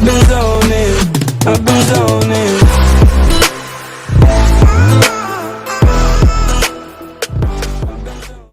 been zoning, I've been zoning.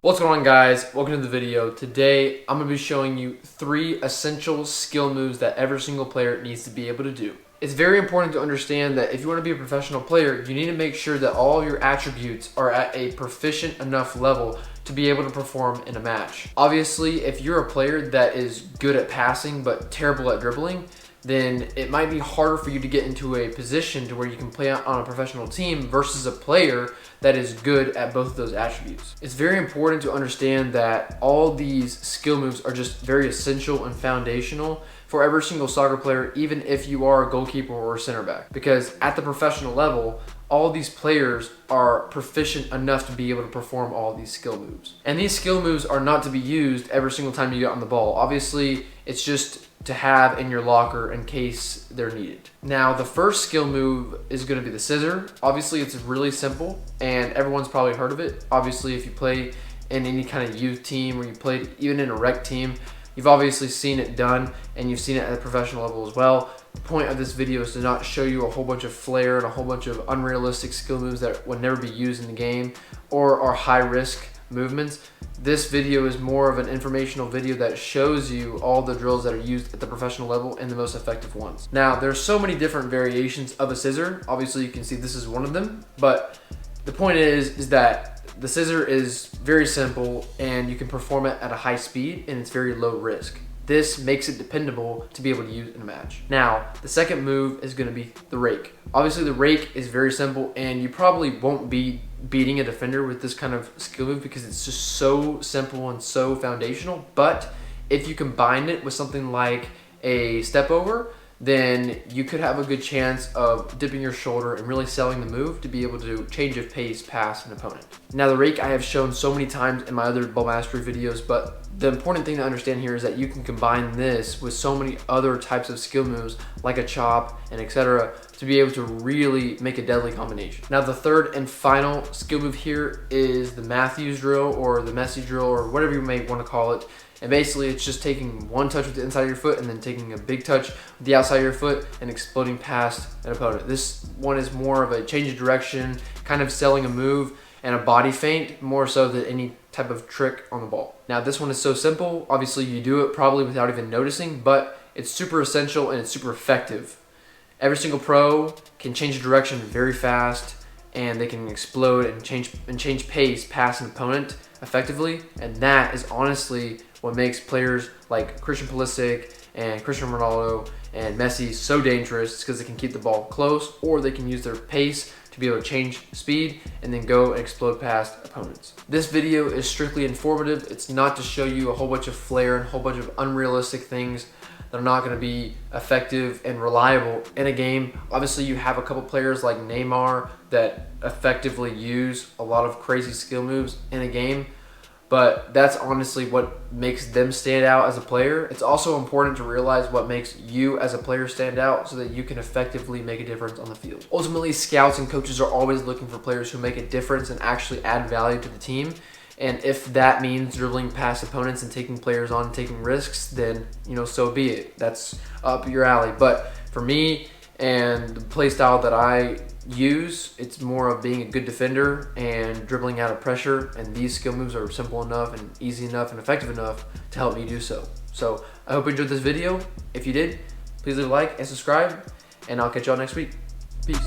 What's going on, guys? Welcome to the video. Today I'm going to be showing you 3 essential skill moves that every single player needs to be able to do. It's very important to understand that if you want to be a professional player, you need to make sure that all your attributes are at a proficient enough level to be able to perform in a match. Obviously, if you're a player that is good at passing but terrible at dribbling, then it might be harder for you to get into a position to where you can play on a professional team versus a player that is good at both of those attributes. It's very important to understand that all these skill moves are just very essential and foundational for every single soccer player, even if you are a goalkeeper or a center back. Because at the professional level, all these players are proficient enough to be able to perform all these skill moves. And these skill moves are not to be used every single time you get on the ball. Obviously, it's just to have in your locker in case they're needed. Now, the first skill move is going to be the scissor. Obviously, it's really simple and everyone's probably heard of it. Obviously, if you play in any kind of youth team or you played even in a rec team, you've obviously seen it done and you've seen it at a professional level as well. The point of this video is to not show you a whole bunch of flair and a whole bunch of unrealistic skill moves that would never be used in the game or are high risk movements. This video is more of an informational video that shows you all the drills that are used at the professional level and the most effective ones. Now, there's so many different variations of a scissor. Obviously, you can see this is one of them, but the point is that the scissor is very simple and you can perform it at a high speed and it's very low risk. This makes it dependable to be able to use in a match. Now, the second move is going to be the rake. Obviously, the rake is very simple and you probably won't be beating a defender with this kind of skill move because it's just so simple and so foundational. But if you combine it with something like a step over, then you could have a good chance of dipping your shoulder and really selling the move to be able to change of pace past an opponent. Now, the rake I have shown so many times in my other ball mastery videos, but the important thing to understand here is that you can combine this with so many other types of skill moves like a chop and etc. to be able to really make a deadly combination. Now, the third and final skill move here is the Matthews drill or the Messi drill or whatever you may want to call it. And basically, it's just taking one touch with the inside of your foot and then taking a big touch with the outside of your foot and exploding past an opponent. This one is more of a change of direction, kind of selling a move and a body feint more so than any type of trick on the ball. Now, this one is so simple. Obviously, you do it probably without even noticing, but it's super essential and it's super effective. Every single pro can change direction very fast and they can explode and change pace past an opponent effectively, and that is honestly what makes players like Christian Pulisic and Cristiano Ronaldo and Messi so dangerous. Because they can keep the ball close or they can use their pace to be able to change speed and then go and explode past opponents. This video is strictly informative. It's not to show you a whole bunch of flair and a whole bunch of unrealistic things that are not going to be effective and reliable in a game. Obviously, you have a couple players like Neymar that effectively use a lot of crazy skill moves in a game, but that's honestly what makes them stand out as a player. It's also important to realize what makes you as a player stand out so that you can effectively make a difference on the field. Ultimately, scouts and coaches are always looking for players who make a difference and actually add value to the team. And if that means dribbling past opponents and taking players on and taking risks, then, so be it. That's up your alley. But for me and the play style that I use, it's more of being a good defender and dribbling out of pressure. And these skill moves are simple enough and easy enough and effective enough to help me do so. So I hope you enjoyed this video. If you did, please leave a like and subscribe, and I'll catch y'all next week. Peace.